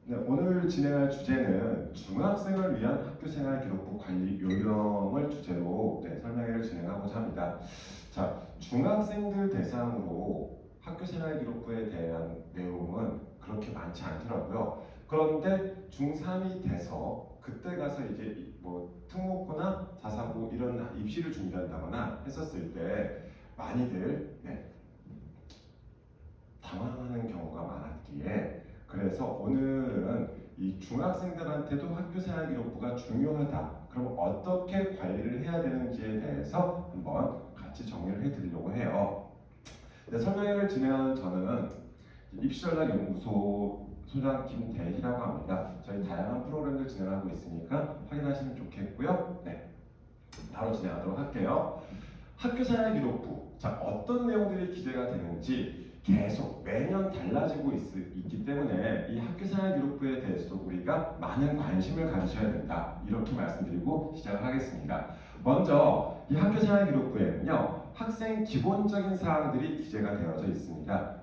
네, 오늘 진행할 주제는 중학생을 위한 학교생활 기록부 관리 요령을 주제로 설명회를 진행하고자 합니다. 자, 중학생들 대상으로 학교생활 기록부에 대한 내용은 그렇게 많지 않더라고요. 그런데 중3이 돼서 그때 가서 이제 뭐 특목고나 자사고 이런 입시를 준비한다거나 했었을 때 많이들 당황하는 경우가 많았기에 그래서 오늘은 이 중학생들한테도 학교생활 기록부가 중요하다. 그럼 어떻게 관리를 해야 되는지에 대해서 한번 같이 정리를 해드리려고 해요. 설명회를 진행하는 저는 입시전략연구소 소장 김대희라고 합니다. 저희 다양한 프로그램들 진행하고 있으니까 확인하시면 좋겠고요. 바로 진행하도록 할게요. 학교생활 기록부, 자 어떤 내용들이 기재가 되는지 계속 매년 달라지고 있기 때문에 이 학교생활 기록부에 대해서도 우리가 많은 관심을 가지셔야 된다. 이렇게 말씀드리고 시작을 하겠습니다. 먼저 이 학교생활 기록부에는요 학생 기본적인 사항들이 기재가 되어져 있습니다.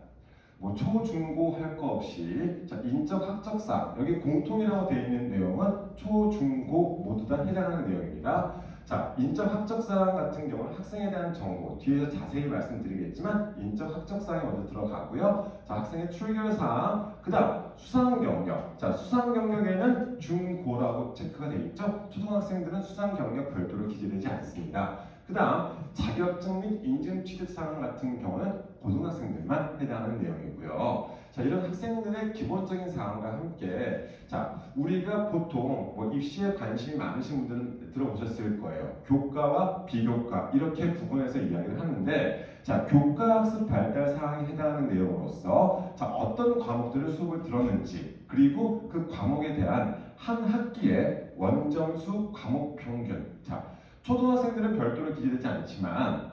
뭐 초, 중, 고 할 거 없이 자, 인적 학적사항 여기 공통이라고 되어 있는 내용은 초, 중, 고 모두 다 해당하는 내용입니다. 자, 인적 학적사항 같은 경우는 학생에 대한 정보 뒤에서 자세히 말씀드리겠지만 인적 학적사항이 먼저 들어가고요. 자, 학생의 출결사항 그 다음 수상경력 자, 수상경력에는 중, 고라고 체크가 되어 있죠. 초등학생들은 수상경력 별도로 기재되지 않습니다. 그 다음 자격증 및 인증 취득사항 같은 경우는 고등학생들만 해당하는 내용이고요. 자, 이런 학생들의 기본적인 사항과 함께 자, 우리가 보통 뭐 입시에 관심이 많으신 분들은 들어보셨을 거예요. 교과와 비교과 이렇게 구분해서 이야기를 하는데 자, 교과 학습 발달 사항에 해당하는 내용으로서 자, 어떤 과목들을 수업을 들었는지 그리고 그 과목에 대한 한 학기의 원점수 과목 평균 자, 초등학생들은 별도로 기재되지 않지만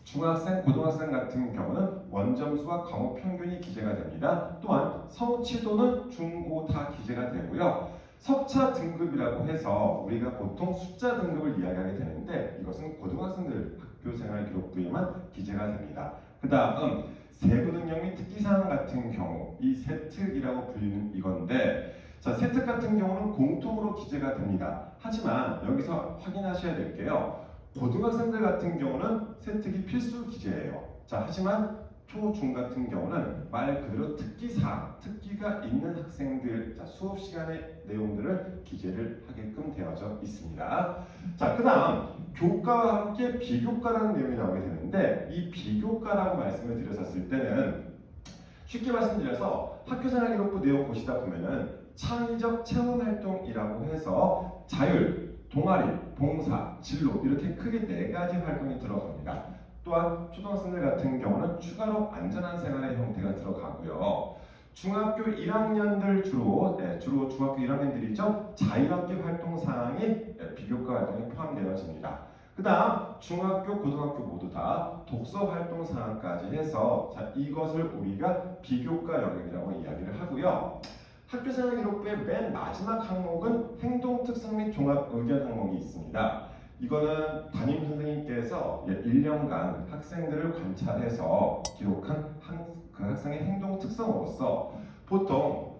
중학생, 고등학생 같은 경우는 원점수와 과목 평균이 기재가 됩니다. 또한 성취도는 중, 고 다 기재가 되고요. 석차 등급이라고 해서 우리가 보통 숫자 등급을 이야기하게 되는데 이것은 고등학생들 학교생활 기록부에만 기재가 됩니다. 그 다음 세부 능력 및 특기사항 같은 경우 이 세특이라고 불리는 이건데 자, 세특 같은 경우는 공통으로 기재가 됩니다. 하지만 여기서 확인하셔야 될 게요. 고등학생들 같은 경우는 세특이 필수 기재예요. 자, 하지만 초, 중 같은 경우는 말 그대로 특기사항, 특기가 있는 학생들 자, 수업 시간의 내용들을 기재를 하게끔 되어져 있습니다. 자, 그 다음 교과와 함께 비교과라는 내용이 나오게 되는데 이 비교과라고 말씀을 드렸었을 때는 쉽게 말씀드려서 학교생활 기록부 내용 보시다 보면은 창의적 체험활동이라고 해서 자율, 동아리, 봉사, 진로 이렇게 크게 4가지 활동이 들어갑니다. 또한 초등학생들 같은 경우는 추가로 안전한 생활의 형태가 들어가고요. 중학교 1학년들 주로 중학교 1학년들이죠. 자율학기 활동 사항이 비교과 활동에 포함되어집니다. 그 다음 중학교, 고등학교 모두 다 독서 활동 사항까지 해서 자, 이것을 우리가 비교과 영역이라고 이야기를 하고요. 학교생활 기록부의 맨 마지막 항목은 행동 특성 및 종합 의견 항목이 있습니다. 이거는 담임 선생님께서 1년간 학생들을 관찰해서 기록한 그 학생의 행동 특성으로서 보통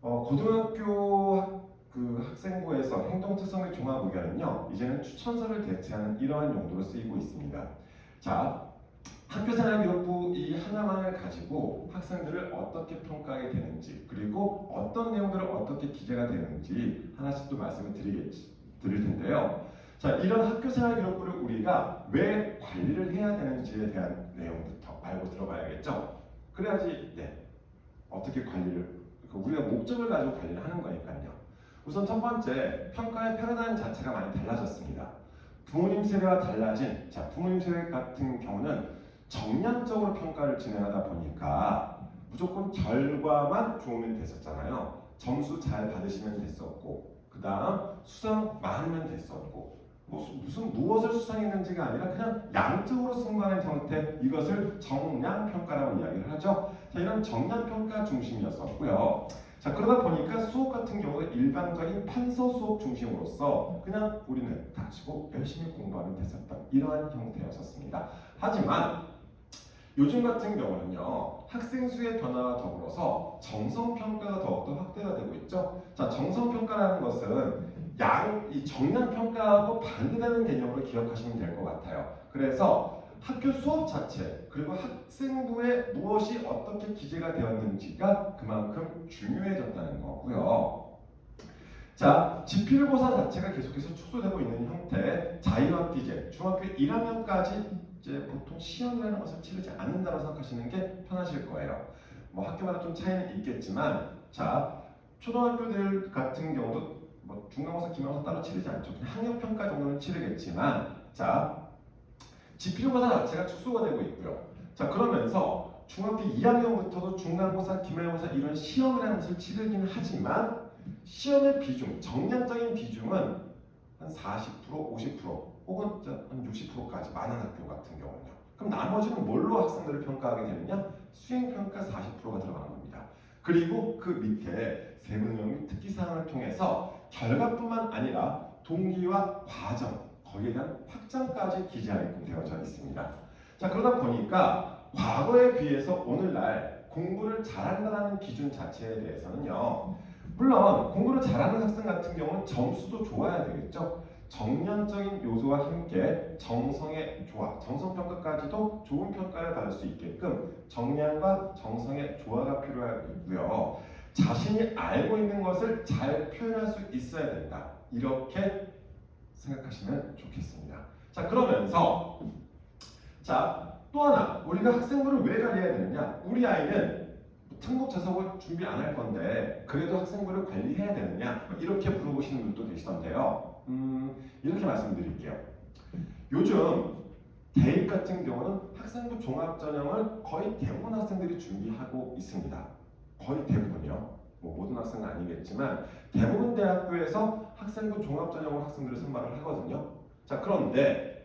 고등학교 그 학생부에서 행동 특성 및 종합 의견은요 이제는 추천서를 대체하는 이러한 용도로 쓰이고 있습니다. 자, 학교생활 기록부 이 하나만을 가지고 학생들을 어떻게 평가하게 되는지 그리고 어떤 내용들을 어떻게 기재가 되는지 하나씩 또 말씀을 드릴 텐데요. 자, 이런 학교생활 기록부를 우리가 왜 관리를 해야 되는지에 대한 내용부터 알고 들어가야겠죠. 그래야지 어떻게 관리를 우리가 목적을 가지고 관리를 하는 거니까요. 우선 첫 번째 평가의 패러다임 자체가 많이 달라졌습니다. 부모님 세대와 달라진 자, 부모님 세대 같은 경우는 정량적으로 평가를 진행하다 보니까 무조건 결과만 좋으면 됐었잖아요. 점수 잘 받으시면 됐었고 그 다음 수상 많으면 됐었고 무엇을 수상했는지가 아니라 그냥 양적으로 승부하는 형태 이것을 정량평가라고 이야기를 하죠. 자, 이런 정량평가 중심이었었고요. 자, 그러다 보니까 수업 같은 경우는 일반적인 판서 수업 중심으로서 그냥 우리는 닥치고 열심히 공부하면 됐었던 이러한 형태였었습니다. 하지만 요즘 같은 경우는요, 학생 수의 변화와 더불어서 정성평가가 더욱더 확대가 되고 있죠. 자, 정성평가라는 것은 이 정량평가하고 반대되는 개념으로 기억하시면 될 것 같아요. 그래서 학교 수업 자체, 그리고 학생부에 무엇이 어떻게 기재가 되었는지가 그만큼 중요해졌다는 거고요. 자, 지필고사 자체가 계속해서 축소되고 있는 형태, 자유학기제, 중학교 1학년까지 이제 보통 시험이라는 것을 치르지 않는다고 생각하시는 게 편하실 거예요. 뭐 학교마다 좀 차이는 있겠지만, 자, 초등학교들 같은 경우도 뭐 중간고사, 기말고사 따로 치르지 않죠. 그냥 학력평가 정도는 치르겠지만, 자, 지필고사 자체가 축소가 되고 있고요. 자, 그러면서 중학교 2학년부터도 중간고사, 기말고사 이런 시험이라는 것을 치르긴 하지만 시험의 비중, 정량적인 비중은 한 40%, 50% 혹은 한 60%까지 많은 학교 같은 경우는요. 그럼 나머지는 뭘로 학생들을 평가하게 되느냐? 수행평가 40%가 들어가는 겁니다. 그리고 그 밑에 세부능력 및 특기사항을 통해서 결과뿐만 아니라 동기와 과정, 거기에 대한 확장까지 기재하게끔 되어져 있습니다. 자, 그러다 보니까 과거에 비해서 오늘날 공부를 잘한다는 기준 자체에 대해서는요, 물론 공부를 잘하는 학생 같은 경우는 점수도 좋아야 되겠죠. 정량적인 요소와 함께 정성의 조화, 정성평가까지도 좋은 평가를 받을 수 있게끔 정량과 정성의 조화가 필요하고요. 자신이 알고 있는 것을 잘 표현할 수 있어야 된다. 이렇게 생각하시면 좋겠습니다. 자, 그러면서 또 하나 우리가 학생부를 왜 관리해야 되느냐? 우리 아이는 특목 자석을 준비 안 할 건데 그래도 학생부를 관리해야 되느냐? 이렇게 물어보시는 분도 계시던데요. 이렇게 말씀드릴게요. 요즘 대입 같은 경우는 학생부 종합전형을 거의 대부분 학생들이 준비하고 있습니다. 거의 대부분이요. 뭐 모든 학생은 아니겠지만 대부분 대학교에서 학생부 종합전형으로 학생들을 선발을 하거든요. 자, 그런데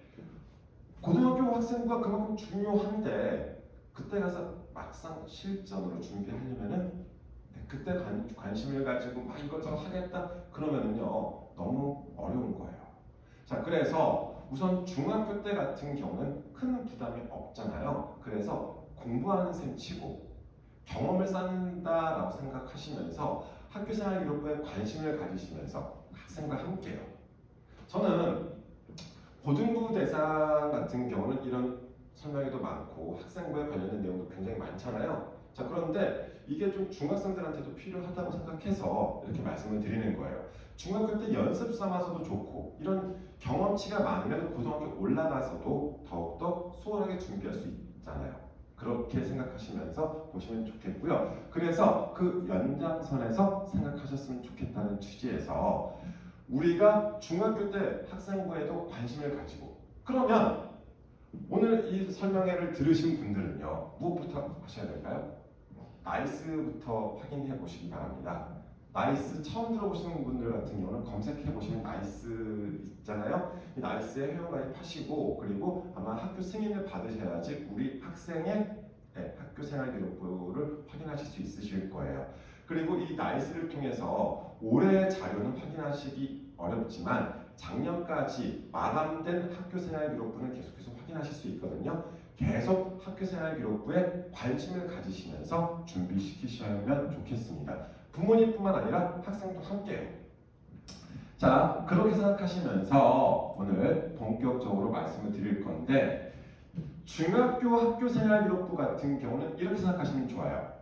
고등학교 학생부가 그만큼 중요한데 그때 가서 막상 실전으로 준비하려면은 그때 관심을 가지고 막 이것저것 하겠다 그러면은요 너무 어려운 거예요. 자, 그래서 우선 중학교 때 같은 경우는 큰 부담이 없잖아요. 그래서 공부하는 셈 치고 경험을 쌓는다라고 생각하시면서 학교생활기록부에 관심을 가지시면서 학생과 함께요. 저는 고등부 대상 같은 경우는 이런 설명회도 많고 학생부에 관련된 내용도 굉장히 많잖아요. 자, 그런데 이게 좀 중학생들한테도 필요하다고 생각해서 이렇게 말씀을 드리는 거예요. 중학교 때 연습 삼아서도 좋고 이런 경험치가 많으면 고등학교 올라가서도 더욱더 수월하게 준비할 수 있잖아요. 그렇게 생각하시면서 보시면 좋겠고요. 그래서 그 연장선에서 생각하셨으면 좋겠다는 취지에서 우리가 중학교 때 학생부에도 관심을 가지고 그러면 오늘 이 설명회를 들으신 분들은요 무엇부터 하셔야 될까요? 나이스부터 확인해 보시기 바랍니다. 나이스 처음 들어보시는 분들 같은 경우는 검색해 보시면 나이스 있잖아요. 이 나이스에 회원가입하시고 그리고 아마 학교 승인을 받으셔야지 우리 학생의 학교생활기록부를 확인하실 수 있으실 거예요. 그리고 이 나이스를 통해서 올해의 자료는 확인하시기 어렵지만 작년까지 마감된 학교생활기록부는 계속해서 확인하실 수 있거든요. 계속 학교생활기록부에 관심을 가지시면서 준비시키시면 좋겠습니다. 부모님뿐만 아니라 학생도 함께요. 자, 그렇게 생각하시면서 오늘 본격적으로 말씀을 드릴 건데 중학교 학교생활기록부 같은 경우는 이렇게 생각하시면 좋아요.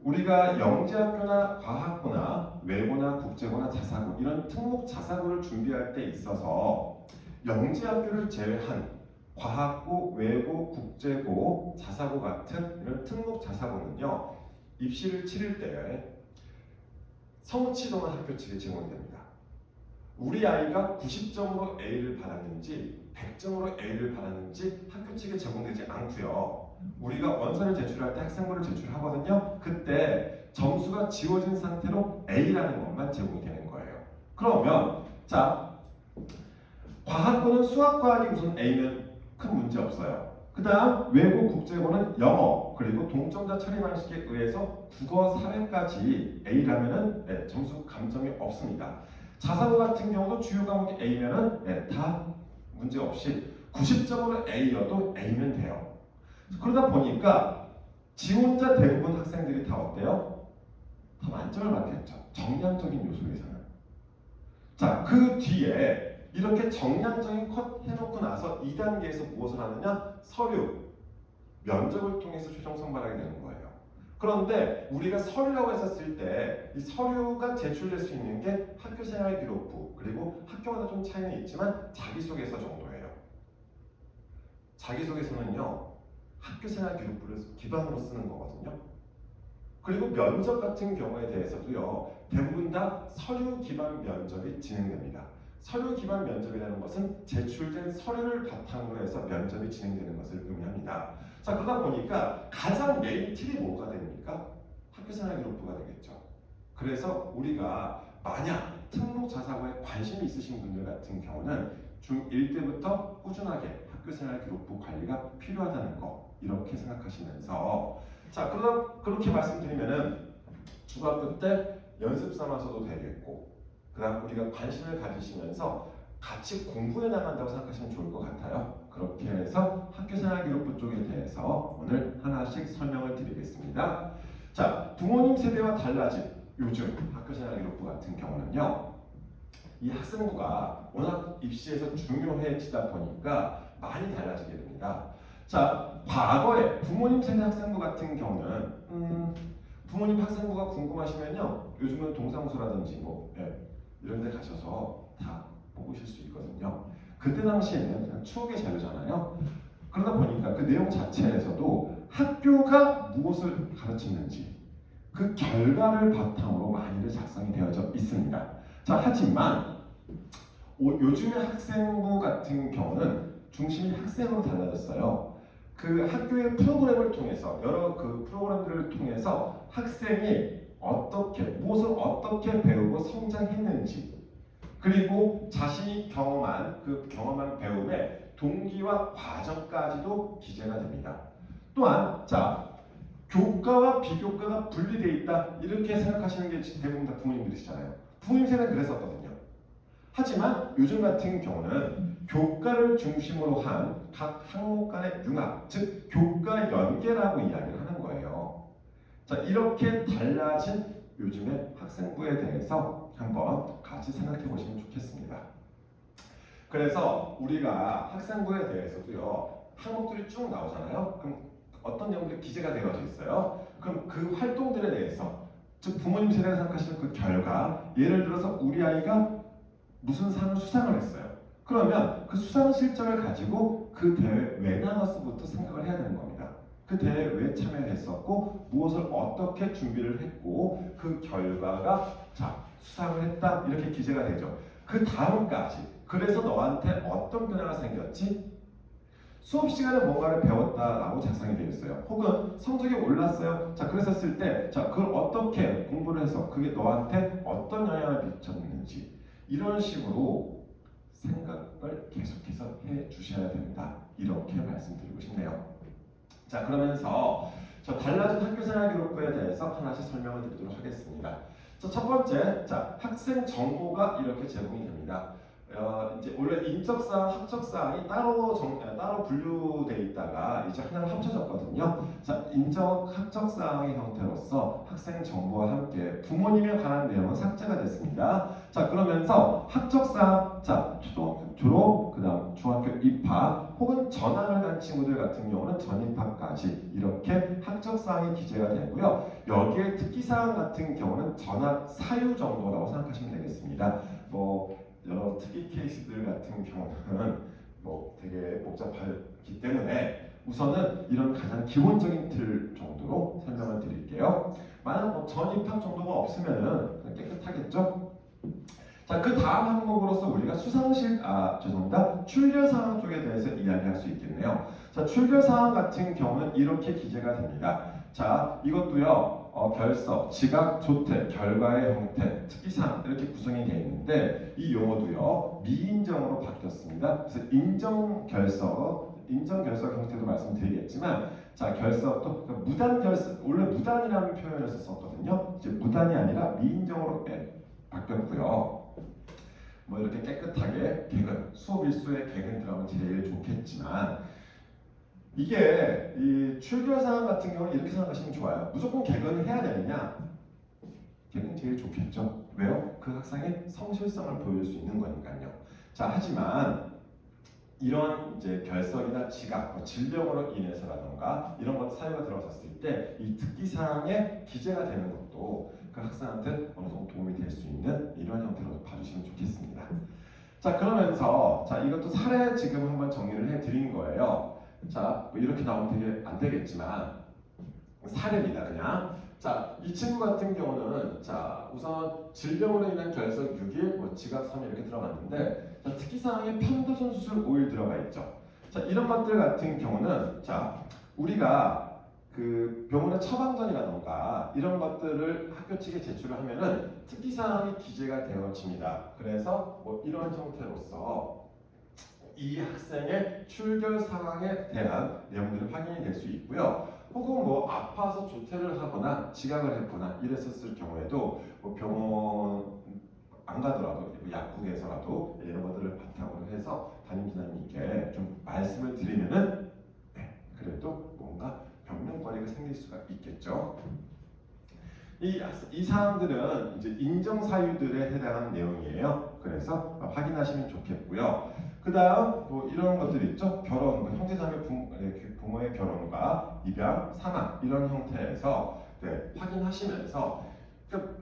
우리가 영재학교나 과학고나 외고나 국제고나 자사고 이런 특목 자사고를 준비할 때 있어서 영재학교를 제외한 과학고, 외고, 국제고, 자사고 같은 이런 특목 자사고는요 입시를 치를 때 성취도는 학교 측에 제공이 됩니다. 우리 아이가 90점으로 A를 받았는지 100점으로 A를 받았는지 학교 측에 제공되지 않고요. 우리가 원서를 제출할 때 학생부를 제출하거든요. 그때 점수가 지워진 상태로 A라는 것만 제공이 되는 거예요. 그러면 자, 과학고는 수학과학이 우선 A면 큰 문제 없어요. 그 다음 외고 국제고는 영어 그리고 동점자 처리 방식에 의해서 국어 사회까지 A라면은 점수 감점이 없습니다. 자사고 같은 경우도 주요 과목이 A면은 다 문제 없이 90점으로 A여도 A면 돼요. 그러다 보니까 지원자 대부분 학생들이 다 어때요? 다 만점을 받겠죠. 정량적인 요소에서는. 자, 그 뒤에 이렇게 정량적인 컷 해놓고 나서 2단계에서 무엇을 하느냐? 서류, 면접을 통해서 최종 선발하게 되는 거예요. 그런데 우리가 서류라고 했었을 때 이 서류가 제출될 수 있는 게 학교생활 기록부, 그리고 학교마다 좀 차이는 있지만 자기소개서 정도예요. 자기소개서는요, 학교생활 기록부를 기반으로 쓰는 거거든요. 그리고 면접 같은 경우에 대해서도요, 대부분 다 서류 기반 면접이 진행됩니다. 서류 기반 면접이라는 것은 제출된 서류를 바탕으로 해서 면접이 진행되는 것을 의미합니다. 자, 그러다 보니까 가장 메인 팁이 뭐가 됩니까? 학교생활 기록부가 되겠죠. 그래서 우리가 만약 특목자사고에 관심이 있으신 분들 같은 경우는 중1 때부터 꾸준하게 학교생활 기록부 관리가 필요하다는 거, 이렇게 생각하시면서, 자, 그렇게 말씀드리면은 중학교 때 연습 삼아서도 되겠고, 그 다음 우리가 관심을 가지시면서 같이 공부해 나간다고 생각하시면 좋을 것 같아요. 그렇게 해서 학교생활 기록부 쪽에 대해서 오늘 하나씩 설명을 드리겠습니다. 자, 부모님 세대와 달라진 요즘 학교생활 기록부 같은 경우는요, 이 학생부가 워낙 입시에서 중요해지다 보니까 많이 달라지게 됩니다. 자, 과거에 부모님 세대 학생부 같은 경우는 부모님 학생부가 궁금하시면요, 요즘은 동사무소라든지 뭐 이런 데 가셔서 다 보실 수 있거든요. 그때 당시에는 그냥 추억의 자료잖아요. 그러다 보니까 그 내용 자체에서도 학교가 무엇을 가르치는지 그 결과를 바탕으로 많이들 작성이 되어져 있습니다. 자, 하지만 요즘의 학생부 같은 경우는 중심이 학생으로 달라졌어요. 그 학교의 프로그램을 통해서, 여러 그 프로그램들을 통해서 학생이 무엇을 어떻게 배우고 성장했는지, 그리고 자신이 경험한 배움의 동기와 과정까지도 기재가 됩니다. 또한, 자, 교과와 비교과가 분리되어 있다, 이렇게 생각하시는 게 대부분 다 부모님들이시잖아요. 부모님 세대는 그랬었거든요. 하지만 요즘 같은 경우는 교과를 중심으로 한 각 항목 간의 융합, 즉 교과 연계라고 이야기를 하는 거예요. 자, 이렇게 달라진 요즘의 학생부에 대해서 한번 같이 생각해 보시면 좋겠습니다. 그래서 우리가 학생부에 대해서도요, 항목들이 쭉 나오잖아요. 그럼 어떤 내용들이 기재가 되어져 있어요. 그럼 그 활동들에 대해서, 즉 부모님 세대가 생각하시는 그 결과, 예를 들어서 우리 아이가 무슨 상을 수상을 했어요. 그러면 그 수상 실적을 가지고 그 대회 왜 나왔어부터 생각을 해야 되는 겁니다. 그 대회에 왜 참여했었고, 무엇을 어떻게 준비를 했고, 그 결과가 자, 수상을 했다, 이렇게 기재가 되죠. 그 다음까지, 그래서 너한테 어떤 변화가 생겼지? 수업 시간에 뭔가를 배웠다라고 작성이 되어 있어요. 혹은 성적이 올랐어요. 자, 그랬었을 때, 자, 그걸 어떻게 공부를 해서 그게 너한테 어떤 영향을 미쳤는지, 이런 식으로 생각을 계속해서 해 주셔야 된다, 이렇게 말씀드리고 싶네요. 자, 그러면서 저 달라진 학교생활 기록부에 대해서 하나씩 설명을 드리도록 하겠습니다. 자, 첫 번째, 자, 학생 정보가 이렇게 제공이 됩니다. 이제 원래 인적사항, 학적사항이 따로 분류되어 있다가 이제 하나로 합쳐졌거든요. 자, 인적, 학적사항의 형태로서 학생 정보와 함께 부모님에 관한 내용은 삭제가 됐습니다. 자, 그러면서 학적사항, 자, 졸업, 그 다음 중학교 입학, 혹은 전학을 간 친구들 같은 경우는 전입학까지 이렇게 학적사항이 기재가 되고요. 여기에 특기사항 같은 경우는 전학 사유 정도라고 생각하시면 되겠습니다. 여러 특이 케이스들 같은 경우는 되게 복잡하기 때문에 우선은 이런 가장 기본적인 틀 정도로 설명을 드릴게요. 만약 전입학 정도가 없으면은 깨끗하겠죠? 자, 그 다음 항목으로서 우리가 출결사항 쪽에 대해서 이야기할 수 있겠네요. 자, 출결사항 같은 경우는 이렇게 기재가 됩니다. 자, 이것도요, 결석, 지각, 조퇴, 결과의 형태, 특기사항 이렇게 구성이 되어 있는데 이 용어도요, 미인정으로 바뀌었습니다. 그래서 인정결석 형태도 말씀드리겠지만, 자, 결석도 무단결석, 원래 무단이라는 표현을 썼었거든요. 이제 무단이 아니라 미인정으로 바뀌었고요. 이렇게 깨끗하게 수업 일수에 개근 들어가면 제일 좋겠지만, 이게 이 출결사항 같은 경우는 이렇게 생각하시면 좋아요. 무조건 개근을 해야 되느냐? 개근 제일 좋겠죠. 왜요? 그 학생의 성실성을 보여줄 수 있는 거니까요. 자, 하지만 이런 이제 결석이나 지각, 뭐 질병으로 인해서라던가 이런 것 사유가 들어섰을 때 이 특기사항에 기재가 되는 것도 그 학생한테 어느 정도 도움이 될 수 있는 이런 형태로 봐주시면 좋겠습니다. 자, 그러면서 자, 이것도 사례 지금 한번 정리를 해드린 거예요. 자, 뭐 이렇게 나오면 되게 안 되겠지만 사례입니다, 그냥. 자, 이 친구 같은 경우는 자, 우선 질병으로 인한 결석 6일, 뭐 지각 3일 이렇게 들어갔는데 자, 특기사항에 편도선 수술 5일 들어가 있죠. 자, 이런 것들 같은 경우는 자, 우리가 그 병원의 처방전이라던가 이런 것들을 학교 측에 제출을 하면은 특기사항이 기재가 되어집니다. 그래서 뭐 이런 형태로서 이 학생의 출결 상황에 대한 내용들이 확인이 될 수 있고요. 혹은 뭐 아파서 조퇴를 하거나 지각을 했거나 이랬었을 경우에도 뭐 병원 안 가더라도 약국에서라도 이런 것들을 바탕으로 해서 담임기사님께 좀 말씀을 드리면은 네, 그래도 뭔가 변명거리가 생길 수가 있겠죠. 이 사항들은 이제 인정 사유들에 해당하는 내용이에요. 그래서 확인하시면 좋겠고요. 그 다음 뭐 이런 것들 있죠. 결혼, 뭐 형제자매 부모의 결혼과 입양, 상환 이런 형태에서 네, 확인하시면서 그러니까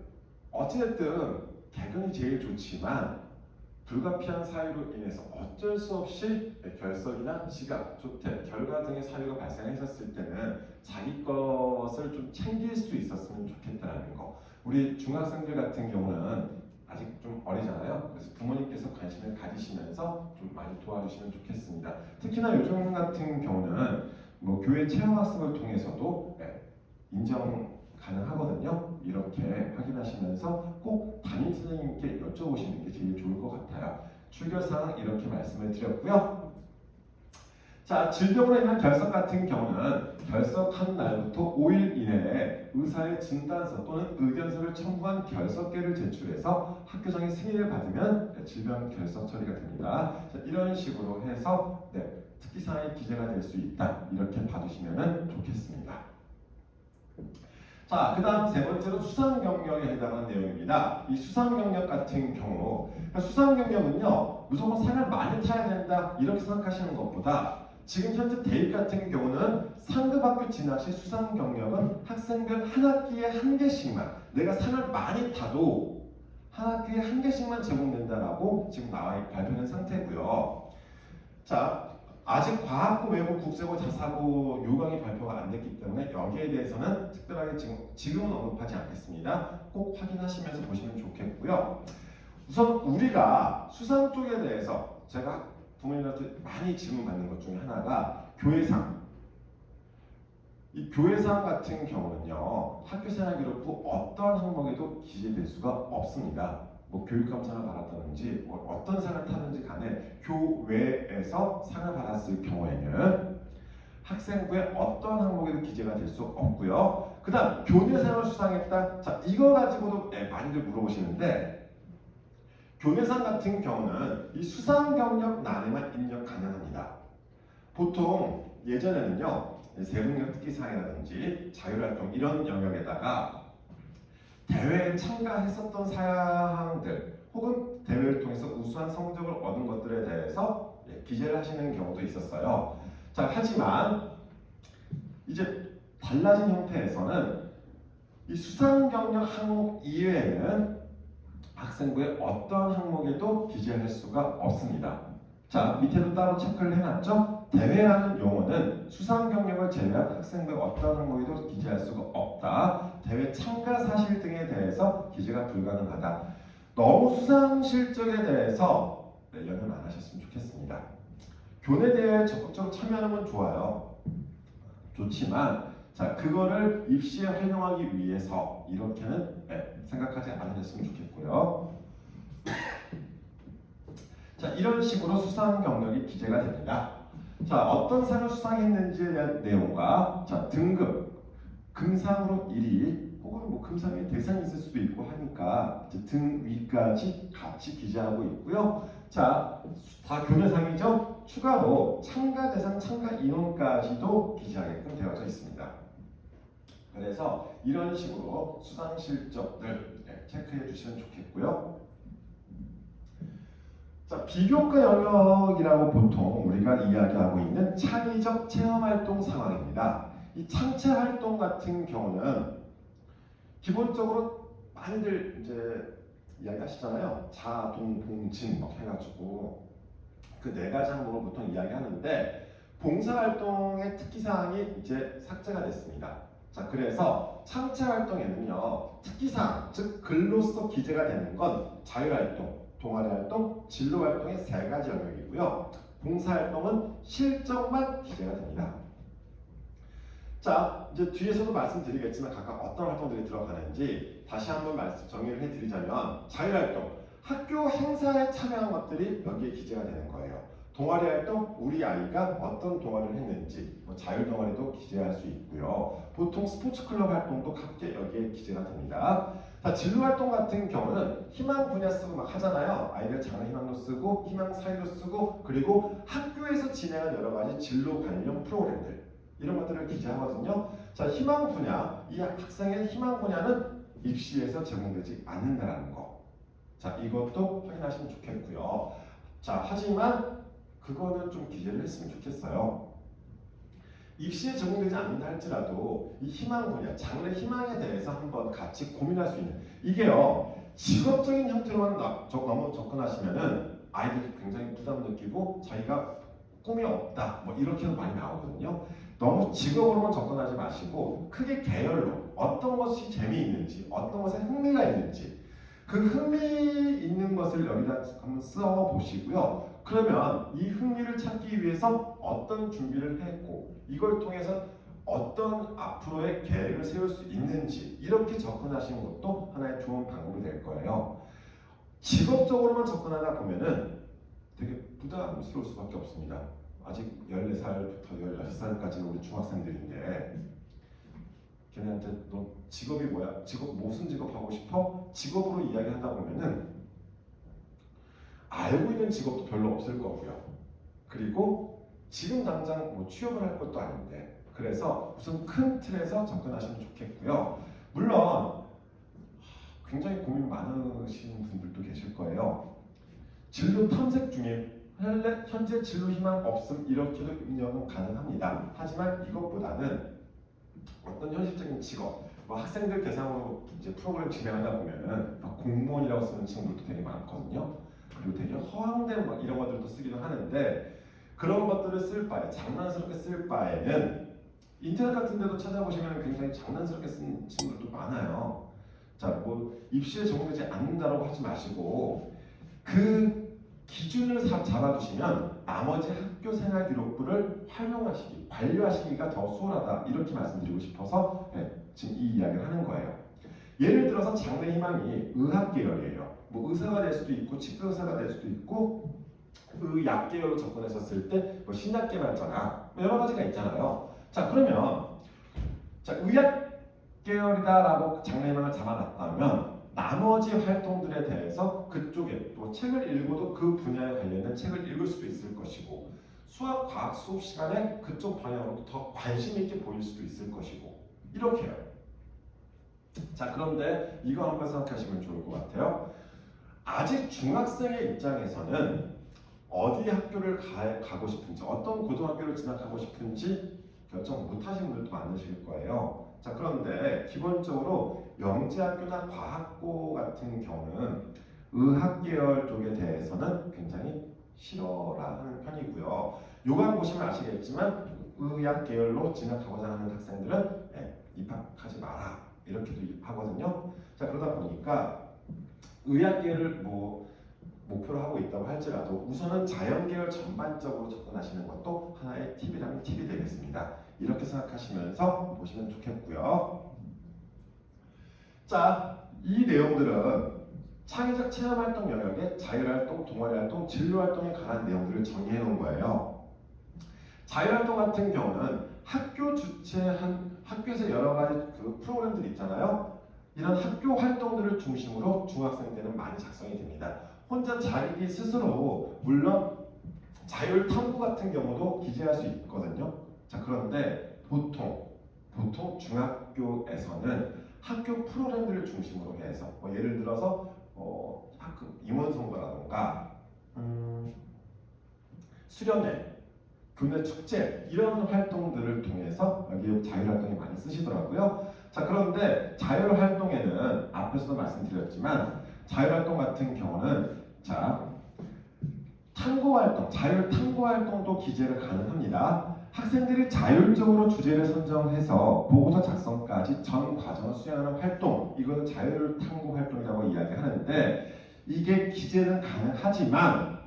어찌됐든 개근이 제일 좋지만 불가피한 사유로 인해서 어쩔 수 없이 결석이나 지각, 조퇴, 결과 등의 사유가 발생했었을 때는 자기 것을 좀 챙길 수 있었으면 좋겠다는 거. 우리 중학생들 같은 경우는 아직 좀 어리잖아요. 그래서 부모님께서 관심을 가지시면서 좀 많이 도와주시면 좋겠습니다. 특히나 요즘 같은 경우는 뭐 교회 체험학습을 통해서도 인정 가능하거든요. 이렇게 확인하시면서 꼭 담임 선생님께 여쭤보시는 게 제일 좋을 것 같아요. 출결사항 이렇게 말씀을 드렸고요. 자, 질병으로 인한 결석 같은 경우는 결석한 날부터 5일 이내에 의사의 진단서 또는 의견서를 첨부한 결석계를 제출해서 학교장의 승인을 받으면 질병 결석 처리가 됩니다. 자, 이런 식으로 해서 특기사항이 기재가 될 수 있다. 이렇게 봐주시면 좋겠습니다. 자, 그 다음 세 번째로 수상경력에 해당하는 내용입니다. 이 수상경력 같은 경우, 그러니까 수상경력은요, 무조건 상을 많이 타야 된다, 이렇게 생각하시는 것보다 지금 현재 대입 같은 경우는 상급학교 진학 시 수상경력은 학생들 한 학기에 한 개씩만, 내가 상을 많이 타도 한 학기에 한 개씩만 제공된다라고 지금 나와 발표된 상태고요. 자, 아직 과학고, 외고, 국제고, 자사고 요강이 발표가 안 됐기 때문에 여기에 대해서는 특별하게 지금은 언급하지 않겠습니다. 꼭 확인하시면서 보시면 좋겠고요. 우선 우리가 수상 쪽에 대해서 제가 부모님한테 많이 질문 받는 것 중에 하나가 교회상. 이 교회상 같은 경우는요, 학교 생활 기록 후 어떤 항목에도 기재될 수가 없습니다. 뭐 교육감상을 받았다든지 뭐 어떤 상을 타든지 간에 교외에서 상을 받았을 경우에는 학생부의 어떤 항목에도 기재가 될 수 없고요. 그 다음 교내상을 수상했다. 자, 이거 가지고도 많이들 물어보시는데 교내상 같은 경우는 이 수상 경력 난에만 입력 가능합니다. 보통 예전에는요, 세분경 특기사항이라든지 자율활동 이런 영역에다가 대회에 참가했었던 사항들 혹은 대회를 통해서 우수한 성적을 얻은 것들에 대해서 기재를 하시는 경우도 있었어요. 자, 하지만 이제 달라진 형태에서는 이 수상 경력 항목 이외에는 학생부의 어떤 항목에도 기재할 수가 없습니다. 자, 밑에도 따로 체크를 해놨죠? 대회라는 용어는 수상 경력을 제외한 학생부의 어떤 항목에도 기재할 수가 없다. 대회 참가 사실 등에 대해서 기재가 불가능하다. 너무 수상 실적에 대해서 연연 안 하셨으면 좋겠습니다. 교내 대회에 적극적으로 참여하는 건 좋아요. 좋지만 자, 그거를 입시에 활용하기 위해서 이렇게는 생각하지 않으셨으면 좋겠고요. 자, 이런 식으로 수상 경력이 기재가 됩니다. 자, 어떤 상을 수상했는지에 대한 내용과 자, 등급, 금상으로 1위, 혹은 뭐 금상의 대상이 있을 수도 있고 하니까 이제 등 위까지 같이 기재하고 있고요. 자, 다 교내상이죠. 추가로 참가 대상, 참가 인원까지도 기재하게끔 되어져 있습니다. 그래서 이런 식으로 수상 실적들 체크해 주시면 좋겠고요. 자, 비교과 영역이라고 보통 우리가 이야기하고 있는 창의적 체험활동 상황입니다. 이 창체 활동 같은 경우는 기본적으로 많이들 이제 이야기하시잖아요. 자동, 봉진 막 해가지고 그 네 가지 항목을 보통 이야기하는데 봉사활동의 특기사항이 이제 삭제가 됐습니다. 자, 그래서 창체 활동에는요 특기사항, 즉 글로써 기재가 되는 건 자율활동, 동아리활동, 진로활동의 세 가지 영역이고요. 봉사활동은 실적만 기재가 됩니다. 자, 이제 뒤에서도 말씀드리겠지만 각각 어떤 활동들이 들어가는지 다시 한번 정리를 해드리자면 자율활동, 학교 행사에 참여한 것들이 여기에 기재가 되는 거예요. 동아리 활동, 우리 아이가 어떤 동아리를 했는지, 뭐 자율 동아리도 기재할 수 있고요. 보통 스포츠 클럽 활동도 각각 여기에 기재가 됩니다. 자, 진로 활동 같은 경우는 희망 분야 쓰고 막 하잖아요. 아이들 장래 희망도 쓰고, 희망 사유도 쓰고, 그리고 학교에서 진행한 여러 가지 진로 관련 프로그램들 이런 것들을 기재하거든요. 자, 희망 분야, 이 학생의 희망 분야는 입시에서 제공되지 않는다는 거. 자, 이것도 확인하시면 좋겠고요. 자, 하지만 그거는 좀 기재를 했으면 좋겠어요. 입시에 적용되지 않는다 할지라도 이 희망 분야, 장래 희망에 대해서 한번 같이 고민할 수 있는 이게요. 직업적인 형태로만 너무 접근하시면은 아이들이 굉장히 부담 느끼고 자기가 꿈이 없다 뭐 이렇게도 많이 나오거든요. 너무 직업으로만 접근하지 마시고 크게 계열로 어떤 것이 재미있는지 어떤 것에 흥미가 있는지 그 흥미 있는 것을 여기다 한번 써 보시고요. 그러면 이 흥미를 찾기 위해서 어떤 준비를 했고 이걸 통해서 어떤 앞으로의 계획을 세울 수 있는지 이렇게 접근하시는 것도 하나의 좋은 방법이 될 거예요. 직업적으로만 접근하다 보면은 되게 부담스러울 수밖에 없습니다. 아직 14살부터 16살까지는 우리 중학생들인데 걔네한테 너 직업이 뭐야? 직업 무슨 직업 하고 싶어? 직업으로 이야기하다 보면은 알고 있는 직업도 별로 없을 거고요. 그리고 지금 당장 뭐 취업을 할 것도 아닌데 그래서 우선 큰 틀에서 접근하시면 좋겠고요. 물론 굉장히 고민 많으신 분들도 계실 거예요. 진로 탐색 중에 현재 진로 희망 없음 이렇게도 입력은 가능합니다. 하지만 이것보다는 어떤 현실적인 직업, 뭐 학생들 대상으로 이제 프로그램 진행하다 보면은 공무원이라고 쓰는 친구들도 되게 많거든요. 그리고 되게 허황된 막 이런 것들도 쓰기도 하는데 그런 것들을 쓸 바에 장난스럽게 쓸 바에는 인터넷 같은 데도 찾아보시면 굉장히 장난스럽게 쓴 친구들도 많아요. 자, 뭐 입시에 적용되지 않는다라고 하지 마시고 그 기준을 잡아두시면 나머지 학교 생활 기록부를 활용하시기, 관리하시기가 더 수월하다 이렇게 말씀드리고 싶어서 지금 이 이야기를 하는 거예요. 예를 들어서 장래 희망이 의학 계열이에요. 뭐 의사가 될 수도 있고 치과 의사가 될 수도 있고 의약 계열로 접근했었을 때 뭐 신약 개발자나 뭐 여러 가지가 있잖아요. 자, 그러면 자, 의학 계열이다라고 장래 희망을 잡아놨다면 나머지 활동들에 대해서 그쪽에 또 책을 읽어도 그 분야에 관련된 책을 읽을 수도 있을 것이고 수학, 과학 수업 시간에 그쪽 방향으로 더 관심 있게 보일 수도 있을 것이고 이렇게요. 자, 그런데 이거 한번 생각하시면 좋을 것 같아요. 아직 중학생의 입장에서는 어디 학교를 가고 싶은지 어떤 고등학교를 진학하고 싶은지 결정 못 하신 분들도 많으실 거예요. 자, 그런데 기본적으로 영재학교나 과학고 같은 경우는 의학 계열 쪽에 대해서는 굉장히 싫어라 하는 편이고요. 요강 보시면 아시겠지만 의학 계열로 진학하고자 하는 학생들은 입학하지 마라 이렇게도 하거든요. 자, 그러다 보니까 의학 계열을 뭐 목표로 하고 있다고 할지라도 우선은 자연 계열 전반적으로 접근하시는 것도 하나의 팁이라면 팁이 되겠습니다. 이렇게 생각하시면서 보시면 좋겠고요. 자, 이 내용들은 창의적 체험활동 영역에 자율활동, 동아리활동, 진로활동에 관한 내용들을 정리해 놓은 거예요. 자율활동 같은 경우는 학교 주최한 학교에서 여러 가지 그 프로그램들이 있잖아요. 이런 학교 활동들을 중심으로 중학생 때는 많이 작성이 됩니다. 혼자 자기 스스로 물론 자율 탐구 같은 경우도 기재할 수 있거든요. 자, 그런데 보통 중학교에서는 학교 프로그램들을 중심으로 해서 예를 들어서 학교 임원 선거라던가 수련회, 교내 축제 이런 활동들을 통해서 여기 자율활동이 많이 쓰시더라고요. 자, 그런데 자율활동에는 앞에서도 말씀드렸지만 자율활동 같은 경우는 자 탐구활동, 자율 탐구활동도 기재가 가능합니다. 학생들이 자율적으로 주제를 선정해서 보고서 작성까지 전 과정을 수행하는 활동, 이걸 자율 탐구 활동이라고 이야기하는데 이게 기재는 가능하지만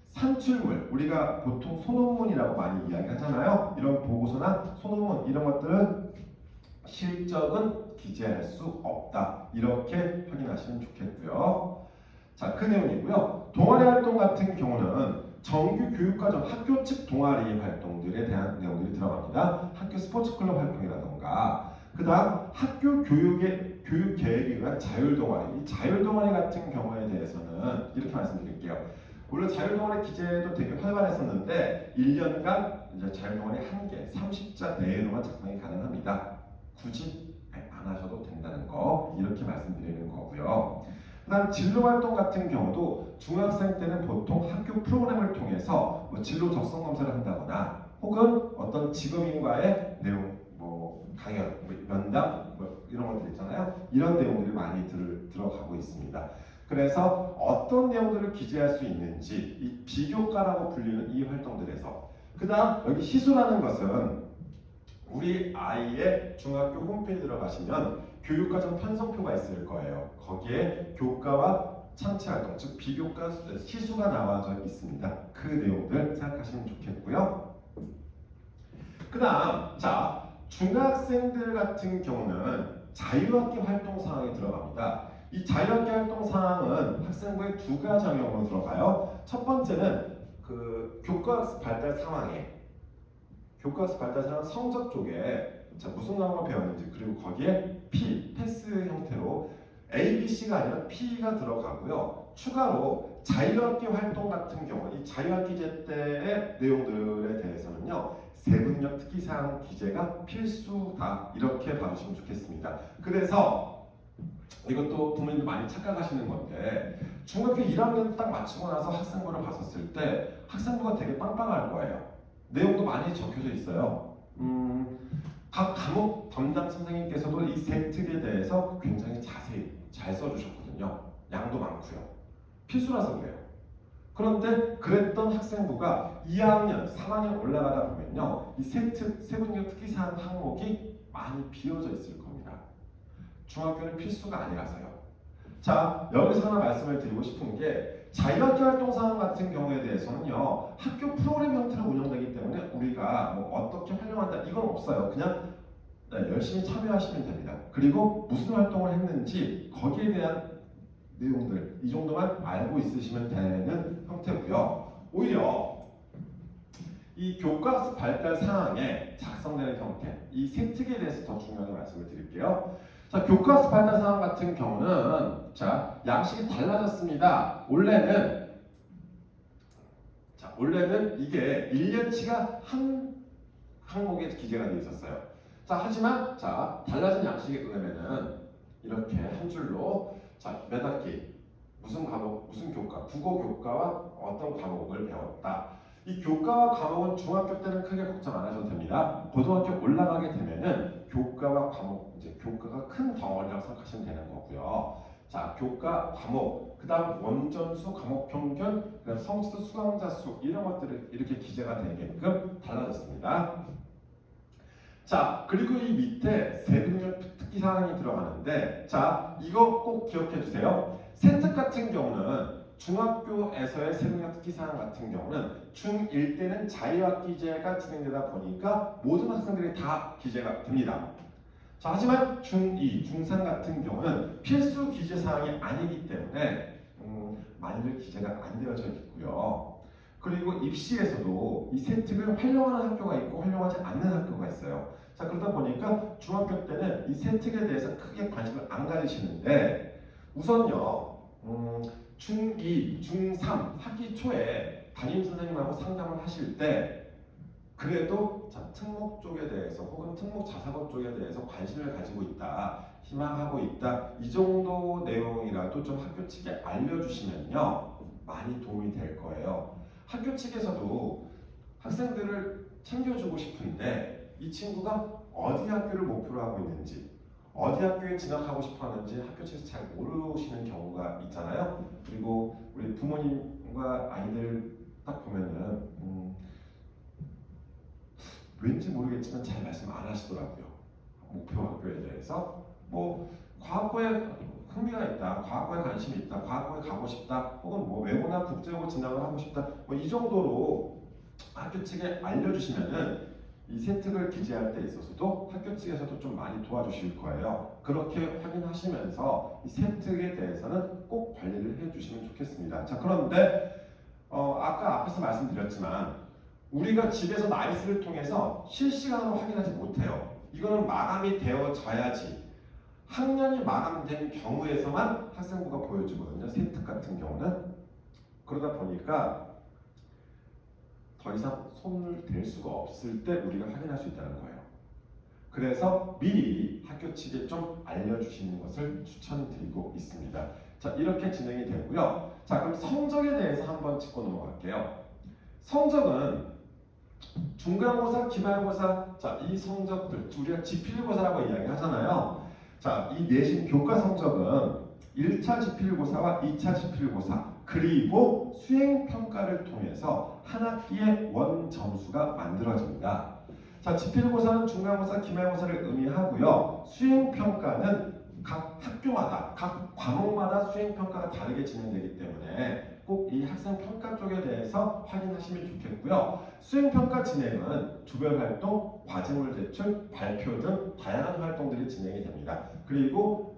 산출물, 우리가 보통 소논문이라고 많이 이야기하잖아요. 이런 보고서나 소논문 이런 것들은 실적은 기재할 수 없다. 이렇게 확인하시면 좋겠고요. 자, 그 내용이고요. 동아리 활동 같은 경우는 정규 교육과정 학교 측 동아리 활동들에 대한 내용들이 들어갑니다. 학교 스포츠 클럽 활동이라던가 그 다음 학교 교육 계획에 의한 자율 동아리. 이 자율 동아리 같은 경우에 대해서는 이렇게 말씀드릴게요. 물론 자율 동아리 기재도 되게 활발했었는데 1년간 이제 자율 동아리 1개, 30자 내외로만 작성이 가능합니다. 굳이 안 하셔도 된다는 거 이렇게 말씀드리는 거고요. 그 다음 진로 활동 같은 경우도 중학생 때는 보통 학교 프로그램을 통해서 진로 적성 검사를 한다거나 혹은 어떤 직업인과의 내용, 강연, 면담 이런 것들 있잖아요. 이런 내용들이 많이 들어가고 있습니다. 그래서 어떤 내용들을 기재할 수 있는지 이 비교과라고 불리는 이 활동들에서 그 다음 여기 시수라는 것은 우리 아이의 중학교 홈페이지 들어가시면 교육과정 편성표가 있을 거예요. 거기에 교과와 창체활동, 즉 비교과 시수가 나와져 있습니다. 그 내용들 생각하시면 좋겠고요. 그 다음 자 중학생들 같은 경우는 자유학기 활동 사항에 들어갑니다. 이 자유학기 활동 사항은 학생부의 두 가지 항목으로 들어가요. 첫 번째는 그 교과학습 발달 상황에 교과학습 발달 상황 성적 쪽에 자, 무슨 과목을 배웠는지 그리고 거기에 패스 형태로 A, B, C가 아니라 P가 들어가고요. 추가로 자유학기 활동 같은 경우 이 자유학기제 때의 내용들에 대해서는요. 세분력 특기사항 기재가 필수다 이렇게 봐주시면 좋겠습니다. 그래서 이것도 부모님들 많이 착각하시는 건데 중학교 1학년 딱 마치고 나서 학생부를 봤었을 때 학생부가 되게 빵빵할 거예요. 내용도 많이 적혀져 있어요. 각 과목 담당 선생님께서도 이 세특에 대해서 굉장히 자세히 잘 써주셨거든요. 양도 많고요. 필수라서 그래요. 그런데 그랬던 학생부가 2학년, 3학년 올라가다 보면요. 이 세특, 세분력 특기사항 항목이 많이 비어져 있을 겁니다. 중학교는 필수가 아니라서요. 자, 여기서 하나 말씀을 드리고 싶은 게 자유학기 활동 사항 같은 경우에 대해서는요. 학교 프로그램 형태로 운영되기 때문에 우리가 어떻게 활용한다 이건 없어요. 그냥 열심히 참여하시면 됩니다. 그리고 무슨 활동을 했는지 거기에 대한 내용들 이 정도만 알고 있으시면 되는 형태고요. 오히려 이 교과학습 발달 사항에 작성되는 형태 이 세특에 대해서 더 중요하게 말씀을 드릴게요. 자, 교과학습 발달 사항 같은 경우는 자 양식이 달라졌습니다. 원래는 이게 1년치가 한 항목에 기재가 되어 있었어요. 자, 하지만 자 달라진 양식에 의하면은 이렇게 한 줄로 자 몇 학기 무슨 과목 무슨 교과 국어 교과와 어떤 과목을 배웠다. 이 교과와 과목은 중학교 때는 크게 걱정 안 하셔도 됩니다. 고등학교 올라가게 되면은 교과와 과목 이제 교과가 큰 덩어리라고 생각하시면 되는 거고요. 자 교과 과목 그다음 원점수 과목 평균 그다음 성취도 수강자 수 이런 것들을 이렇게 기재가 되게끔 달라졌습니다. 자 그리고 이 밑에 세분력 특기 사항이 들어가는데 자 이거 꼭 기억해 주세요. 세특 같은 경우는 중학교에서의 세분력 특기 사항 같은 경우는 중1 때는 자유학기제가 진행되다 보니까 모든 학생들이 다 기재가 됩니다. 자, 하지만 중2, 중3 같은 경우는 필수 기재 사항이 아니기 때문에 많이들 기재가 안 되어져 있고요. 그리고 입시에서도 이 세특을 활용하는 학교가 있고 활용하지 않는 학교가 있어요. 자, 그러다 보니까 중학교 때는 이 세 특에 대해서 크게 관심을 안 가지시는데 우선요, 중2, 중3 학기 초에 담임 선생님하고 상담을 하실 때 그래도 자, 특목 쪽에 대해서 혹은 특목 자사고 쪽에 대해서 관심을 가지고 있다, 희망하고 있다, 이 정도 내용이라도 좀 학교 측에 알려주시면요 많이 도움이 될 거예요. 학교 측에서도 학생들을 챙겨주고 싶은데 이 친구가 어디 학교를 목표로 하고 있는지, 어디 학교에 진학하고 싶어 하는지 학교 측에서 잘 모르시는 경우가 있잖아요. 그리고 우리 부모님과 아이들 딱 보면은 왠지 모르겠지만 잘 말씀 안 하시더라고요. 목표 학교에 대해서 뭐 과학고에 흥미가 있다, 과학고에 관심이 있다, 과학고에 가고 싶다, 혹은 뭐 외고나 국제고 진학을 하고 싶다, 뭐 이 정도로 학교 측에 알려주시면은 이 세특을 기재할 때 있어서도 학교 측에서도 좀 많이 도와주실 거예요. 그렇게 확인하시면서 이 세특에 대해서는 꼭 관리를 해주시면 좋겠습니다. 자, 그런데 아까 앞에서 말씀드렸지만 우리가 집에서 나이스를 통해서 실시간으로 확인하지 못해요. 이거는 마감이 되어져야지 학년이 마감된 경우에서만 학생부가 보여주거든요. 세특 같은 경우는. 그러다 보니까 더 이상 손을 댈 수가 없을 때 우리가 확인할 수 있다는 거예요. 그래서 미리 학교 측에 좀 알려주시는 것을 추천드리고 있습니다. 자, 이렇게 진행이 되고요. 자, 그럼 성적에 대해서 한번 짚고 넘어갈게요. 성적은 중간고사, 기말고사, 자, 이 성적들 우리가 지필고사라고 이야기하잖아요. 자, 이 내신 교과 성적은 1차 지필고사와 2차 지필고사 그리고 수행평가를 통해서 한 학기의 원 점수가 만들어집니다. 자, 지필고사는 중간고사, 기말고사를 의미하고요. 수행평가는 각 학교마다, 각 과목마다 수행평가가 다르게 진행되기 때문에 꼭 이 학생평가 쪽에 대해서 확인하시면 좋겠고요. 수행평가 진행은 조별활동, 과제물 제출, 발표 등 다양한 활동들이 진행이 됩니다. 그리고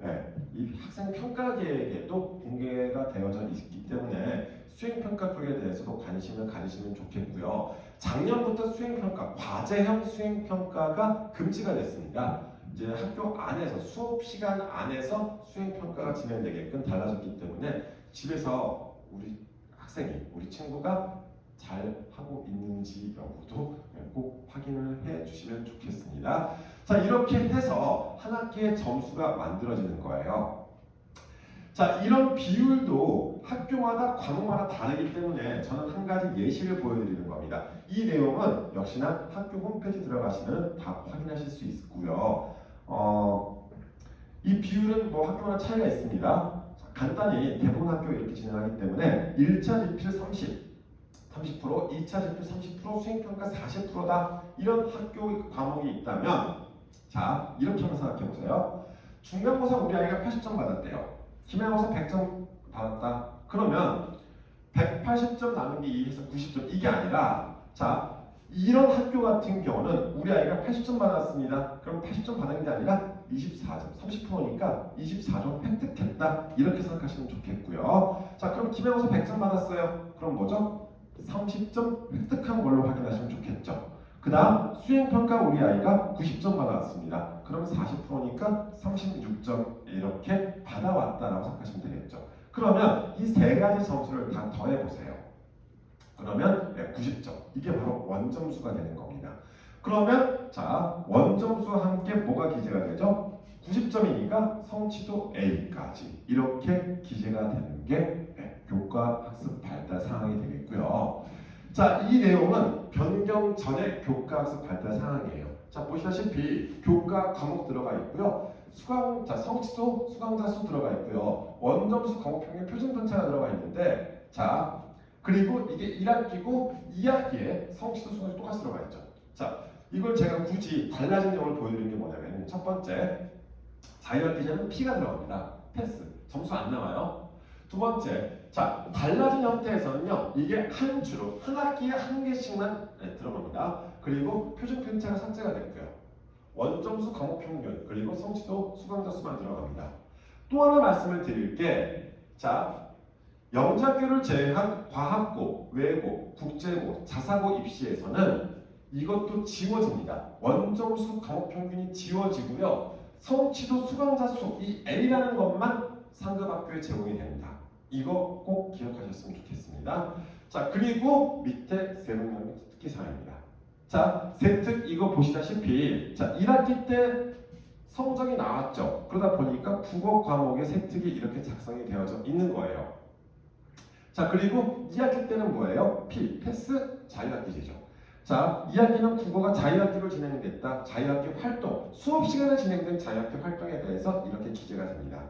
이 학생평가 계획에도 공개가 되어져 있기 때문에 수행평가 쪽에 대해서도 관심을 가지시면 좋겠고요. 작년부터 수행평가, 과제형 수행평가가 금지가 됐습니다. 이제 학교 안에서 수업 시간 안에서 수행평가가 진행되게끔 달라졌기 때문에 집에서 우리 학생이, 우리 친구가 잘 하고 있는지 여부도 꼭 확인을 해 주시면 좋겠습니다. 자, 이렇게 해서 한 학기의 점수가 만들어지는 거예요. 자, 이런 비율도 학교마다 과목마다 다르기 때문에 저는 한 가지 예시를 보여드리는 겁니다. 이 내용은 역시나 학교 홈페이지 들어가시면 다 확인하실 수 있고요. 이 비율은 뭐 학교마다 차이가 있습니다. 간단히 대부분 학교 이렇게 진행하기 때문에 1차 지필 30%, 2차 지필 30%, 수행평가 40%다. 이런 학교 과목이 있다면 자, 이렇게 한번 생각해 보세요. 중간고사 우리 아이가 80점 받았대요. 기말고사 100점 받았다. 그러면 180점 나누기 2해서 90점 이게 아니라 자, 이런 학교 같은 경우는 우리 아이가 80점 받았습니다. 그럼 80점 받은 게 아니라 24점, 30%니까 24점 획득했다. 이렇게 생각하시면 좋겠고요. 자, 그럼 기말고사 100점 받았어요. 그럼 뭐죠? 30점 획득한 걸로 확인하시면 좋겠죠. 그 다음 수행평가 우리 아이가 90점 받아왔습니다. 그럼 40%니까 36점 이렇게 받아왔다라고 생각하시면 되겠죠. 그러면 이 세 가지 점수를 다 더해보세요. 그러면 90점. 이게 바로 원점수가 되는 겁니다. 그러면 자, 원점수와 함께 뭐가 기재가 되죠? 90점이니까 성취도 A까지 이렇게 기재가 되는 게 교과 학습 발달 사항이 되겠고요. 자, 이 내용은 변경 전의 교과 학습 발달 사항이에요. 자, 보시다시피 교과 과목 들어가 있고요. 자, 성취도, 수강자 수 들어가 있고요. 원점수, 과목 평균, 표준 편차가 들어가 있는데 자, 그리고 이게 1학기고 2학기에 성취도, 수강자 똑같이 들어가 있죠. 자, 이걸 제가 굳이 달라진 점을 보여드리는 게 뭐냐면 첫 번째, 자율학 기재는 P가 들어갑니다. 패스, 점수 안 나와요. 두 번째, 자, 달라진 형태에서는요, 이게 한 주로, 한 학기에 한 개씩만 들어갑니다. 그리고 표준 편차가 삭제가 됐고요. 원점수, 과목 평균, 그리고 성취도, 수강자 수만 들어갑니다. 또 하나 말씀을 드릴 게, 자, 영재학교를 제외한 과학고, 외고, 국제고, 자사고 입시에서는 이것도 지워집니다. 원점수 과목 평균이 지워지고요. 성취도 수강자 수, 이 L이라는 것만 상급 학교에 제공이 됩니다. 이거 꼭 기억하셨으면 좋겠습니다. 자, 그리고 밑에 세분명의 특기사항입니다. 자, 세특 이거 보시다시피 자, 1학기 때 성적이 나왔죠. 그러다 보니까 국어 과목의 세특이 이렇게 작성이 되어져 있는 거예요. 자, 그리고 2학기 때는 뭐예요? 패스 자유학기제죠. 자, 2학기는 국어가 자유학기로 진행됐다. 자유학기 활동, 수업 시간에 진행된 자유학기 활동에 대해서 이렇게 기재가 됩니다.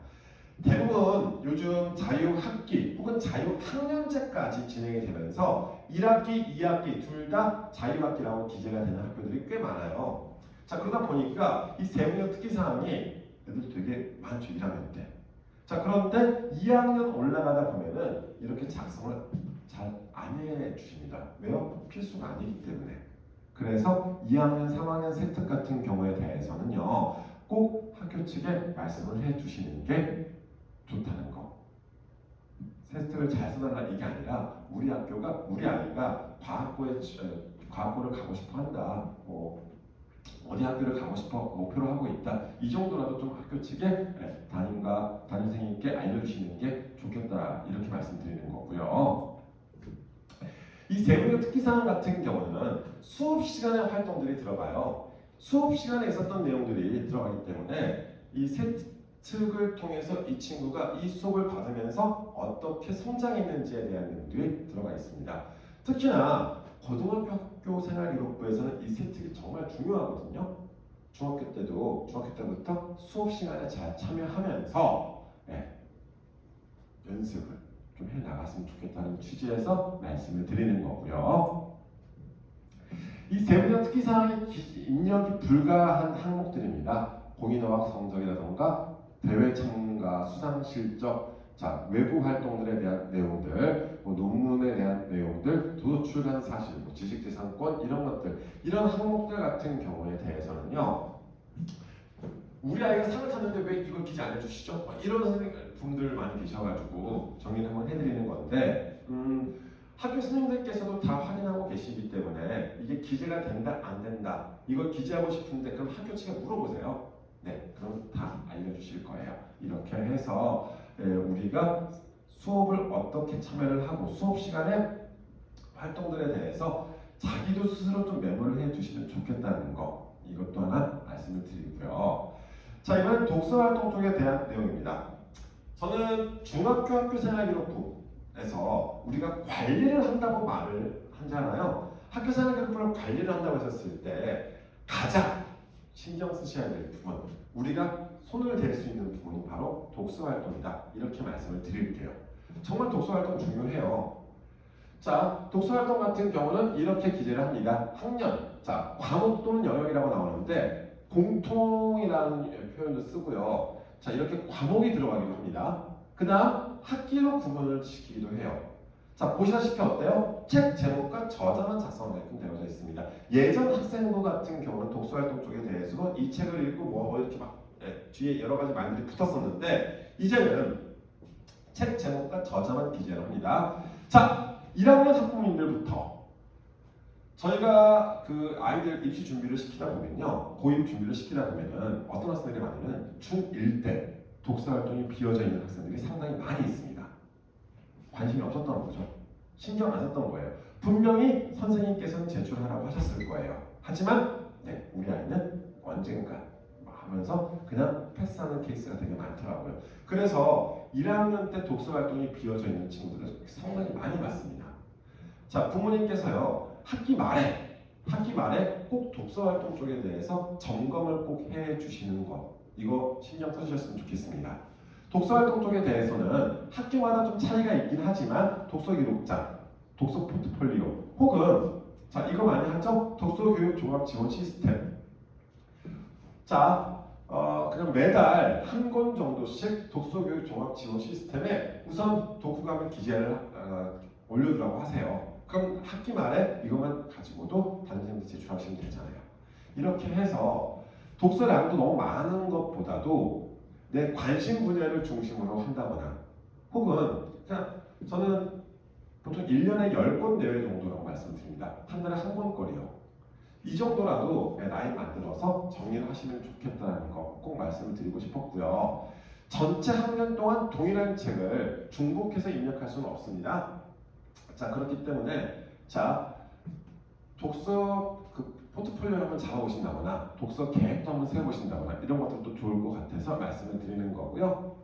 대부분 요즘 자유학기 혹은 자유학년제까지 진행이 되면서 1학기, 2학기 둘 다 자유학기라고 기재가 되는 학교들이 꽤 많아요. 자, 그러다 보니까 이 세분명 특기사항이 애들 되게 많죠, 1학년 때. 자, 그런데 2학년 올라가다 보면은 이렇게 작성을 잘 안 해주십니다. 왜요? 필수가 아니기 때문에. 그래서 2학년, 3학년 세특 같은 경우에 대해서는요, 꼭 학교 측에 말씀을 해주시는 게 좋다는 거. 세특을 잘 써달라 이게 아니라 우리 학교가 우리 아이가 과학고를 가고 싶어 한다. 어디 학교를 가고 싶어 목표로 하고 있다. 이 정도라도 좀 학교 측에 담임 선생님께 알려주시는 게 좋겠다. 이렇게 말씀드리는 거고요. 이 세분명 특기사항 같은 경우는 수업 시간의 활동들이 들어가요. 수업 시간에 있었던 내용들이 들어가기 때문에 이 세특을 통해서 이 친구가 이 수업을 받으면서 어떻게 성장했는지에 대한 내용들이 들어가 있습니다. 특히나 고등학교 학교 생활 기록부에서는 이 세특이 정말 중요하거든요. 중학교 때부터 수업 시간에 잘 참여하면서 연습을 좀 해 나갔으면 좋겠다는 취지에서 말씀을 드리는 거고요. 이 세분명 특기사항의 입력이 불가한 항목들입니다. 공인어학 성적이라던가 대회 참가, 수상 실적, 자, 외부 활동들에 대한 내용들, 논문에 대한 내용들, 도출한 사실, 지식재산권 이런 것들, 이런 항목들 같은 경우에 대해서는요. 우리 아이가 상을 탔는데 왜 이걸 기재 안 해주시죠? 이런 분들 많이 계셔가지고 정리를 한번 해드리는 건데 학교 선생님들께서도 다 확인하고 계시기 때문에 이게 기재가 된다 안 된다 이걸 기재하고 싶은데 그럼 학교 측에 물어보세요. 네, 그럼 다 알려주실 거예요. 이렇게 해서 우리가 수업을 어떻게 참여를 하고 수업 시간에 활동들에 대해서 자기도 스스로 좀 메모를 해주시면 좋겠다는 거 이것도 하나 말씀을 드리고요. 자, 이번엔 독서활동 쪽에 대한 내용입니다. 저는 중학교 학교생활기록부에서 우리가 관리를 한다고 말을 하잖아요. 학교생활기록부를 관리를 한다고 했었을 때 가장 신경 쓰셔야 될 부분, 우리가 손을 댈 수 있는 부분이 바로 독서활동이다. 이렇게 말씀을 드릴게요. 정말 독서활동 중요해요. 자, 독서활동 같은 경우는 이렇게 기재를 합니다. 학년, 자, 과목 또는 영역이라고 나오는데 공통이라는 표현도 쓰고요. 자, 이렇게 과목이 들어가기도 합니다. 그 다음 학기로 구분을 시키기도 해요. 자, 보시다시피 어때요? 책 제목과 저자만 작성하게끔 되어져 있습니다. 예전 학생부 같은 경우는 독서활동 쪽에 대해서 이 책을 읽고 뭐 이렇게 막 뒤에 여러 가지 말들이 붙었었는데 이제는 책 제목과 저자만 기재를 합니다. 자, 1학년 학부모님들부터 저희가 그 아이들 입시 준비를 시키다 보면요, 고입 준비를 시키다 보면은 어떤 학생들이 많으면 중1 때 독서 활동이 비어져 있는 학생들이 상당히 많이 있습니다. 관심이 없었던 거죠. 신경 안 썼던 거예요. 분명히 선생님께서는 제출하라고 하셨을 거예요. 하지만 우리 아이는 언젠가 하면서 그냥 패스하는 케이스가 되게 많더라고요. 그래서 1학년 때 독서 활동이 비어져 있는 친구들을 상당히 많이 봤습니다. 자, 부모님께서요. 학기 말에 꼭 독서활동 쪽에 대해서 점검을 꼭 해주시는 것 이거 신경 써주셨으면 좋겠습니다. 독서활동 쪽에 대해서는 학교마다 좀 차이가 있긴 하지만 독서기록장, 독서 포트폴리오 혹은 자 이거 많이 하죠? 독서교육 종합 지원 시스템. 자 그냥 매달 한 권 정도씩 독서교육 종합 지원 시스템에 우선 독후감을 기재를 올려두라고 하세요. 그럼 학기 말에 이것만 가지고도 담임선생님들 제출하시면 되잖아요. 이렇게 해서 독서량도 너무 많은 것보다도 내 관심 분야를 중심으로 한다거나 혹은 그냥 저는 보통 1년에 10권 내외 정도라고 말씀드립니다. 한 달에 한 권거리요. 이 정도라도 라인 만들어서 정리를 하시면 좋겠다는 거 꼭 말씀을 드리고 싶었고요. 전체 학년 동안 동일한 책을 중복해서 입력할 수는 없습니다. 자, 그렇기 때문에 자, 독서 그 포트폴리오를 한번 잡아보신다거나 독서 계획도 한번 세워보신다거나 이런 것들도 좋을 것 같아서 말씀을 드리는 거고요.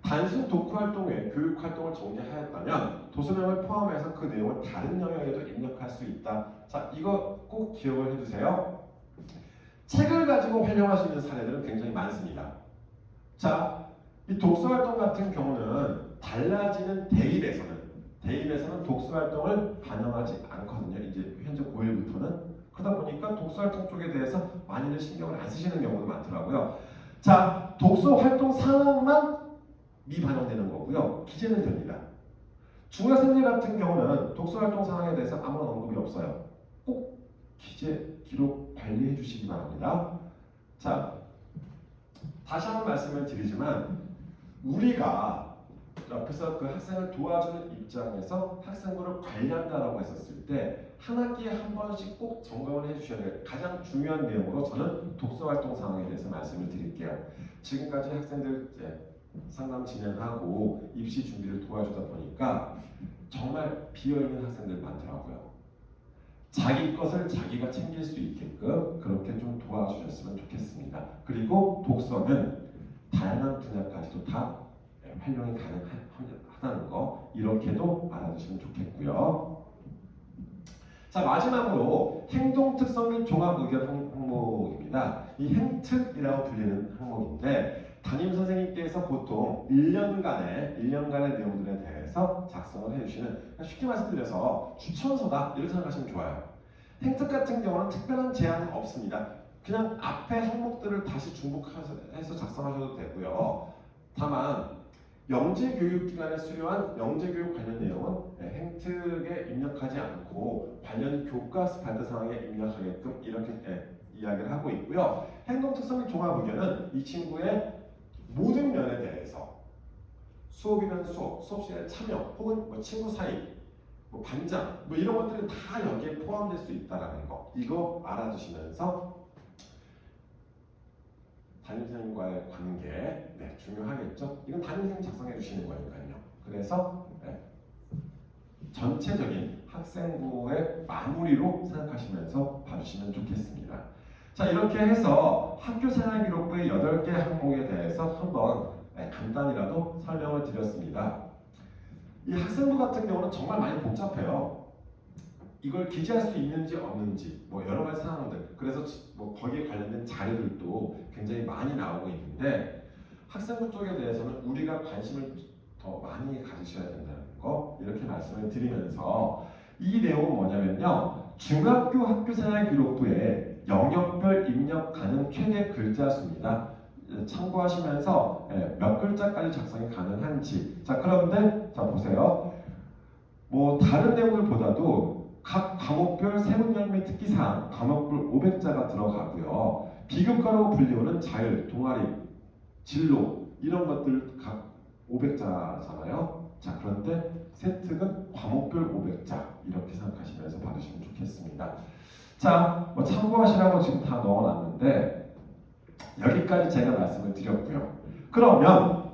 단순 독후 활동 외 교육 활동을 정리하였다면 도서명을 포함해서 그 내용을 다른 영역에도 입력할 수 있다. 자, 이거 꼭 기억을 해두세요. 책을 가지고 활용할 수 있는 사례들은 굉장히 많습니다. 자, 이 독서 활동 같은 경우는 달라지는 대입에서는 독서 활동을 반영하지 않거든요. 이제 현재 고1부터는 그러다 보니까 독서 활동 쪽에 대해서 많이들 신경을 안 쓰시는 경우도 많더라고요. 자, 독서 활동 상황만 미반영되는 거고요. 기재는 됩니다. 중학생들 같은 경우는 독서 활동 상황에 대해서 아무런 언급이 없어요. 꼭 기재, 기록, 관리해 주시기 바랍니다. 자, 다시 한번 말씀을 드리지만 우리가 옆에서 그 학생을 도와주는 입장에서 학생부를 관리한다라고 했었을 때 한 학기에 한 번씩 꼭 점검을 해주셔야 될 가장 중요한 내용으로 저는 독서 활동 상황에 대해서 말씀을 드릴게요. 지금까지 학생들 상담 진행하고 입시 준비를 도와주다 보니까 정말 비어있는 학생들 많더라고요. 자기 것을 자기가 챙길 수 있게끔 그렇게 좀 도와주셨으면 좋겠습니다. 그리고 독서는 다양한 분야까지도 다 활용이 가능하다는 거 이렇게도 알아두시면 좋겠고요. 자, 마지막으로 행동 특성 및 종합 의견 항목입니다. 이 행특이라고 불리는 항목인데 담임 선생님께서 보통 1년간의 내용들에 대해서 작성을 해주시는 쉽게 말씀드려서 추천서다 이렇게 생각하시면 좋아요. 행특 같은 경우는 특별한 제한은 없습니다. 그냥 앞에 항목들을 다시 중복해서 작성하셔도 되고요. 다만 영재교육기관에 수료한 영재교육 관련 내용은 행특에 입력하지 않고 관련 교과 발표 상황에 입력하게끔 이렇게 이야기를 하고 있고요. 행동특성 및 종합 의견은 이 친구의 모든 면에 대해서 수업이면 수업 시간에 참여 혹은 뭐 친구 사이, 뭐 반장 뭐 이런 것들이 다 여기에 포함될 수 있다라는 거 이거 알아두시면서 담임선생님과의 관계 중요하겠죠? 이건 담임선생님 작성해 주시는 거니까요. 그래서 전체적인 학생부의 마무리로 생각하시면서 봐주시면 좋겠습니다. 자, 이렇게 해서 학교생활기록부의 8개 항목에 대해서 한번 간단히라도 설명을 드렸습니다. 이 학생부 같은 경우는 정말 많이 복잡해요. 이걸 기재할 수 있는지 없는지 뭐 여러 가지 상황들 그래서 뭐 거기에 관련된 자료들도 굉장히 많이 나오고 있는데 학생부 쪽에 대해서는 우리가 관심을 더 많이 가지셔야 된다는 거 이렇게 말씀을 드리면서 이 내용은 뭐냐면요. 중학교 학교생활 기록부에 영역별 입력 가능 최대 글자 수입니다. 참고하시면서 몇 글자까지 작성이 가능한지 자 그런데 자 보세요. 뭐 다른 내용들보다도 각 과목별 세분열 및 특기사항 과목별 500자가 들어가고요. 비교과로 불리우는 자율, 동아리, 진로 이런 것들 각 500자잖아요. 자 그런데 세특은 과목별 500자 이렇게 생각하시면서 받으시면 좋겠습니다. 자, 뭐 참고하시라고 지금 다 넣어놨는데 여기까지 제가 말씀을 드렸고요. 그러면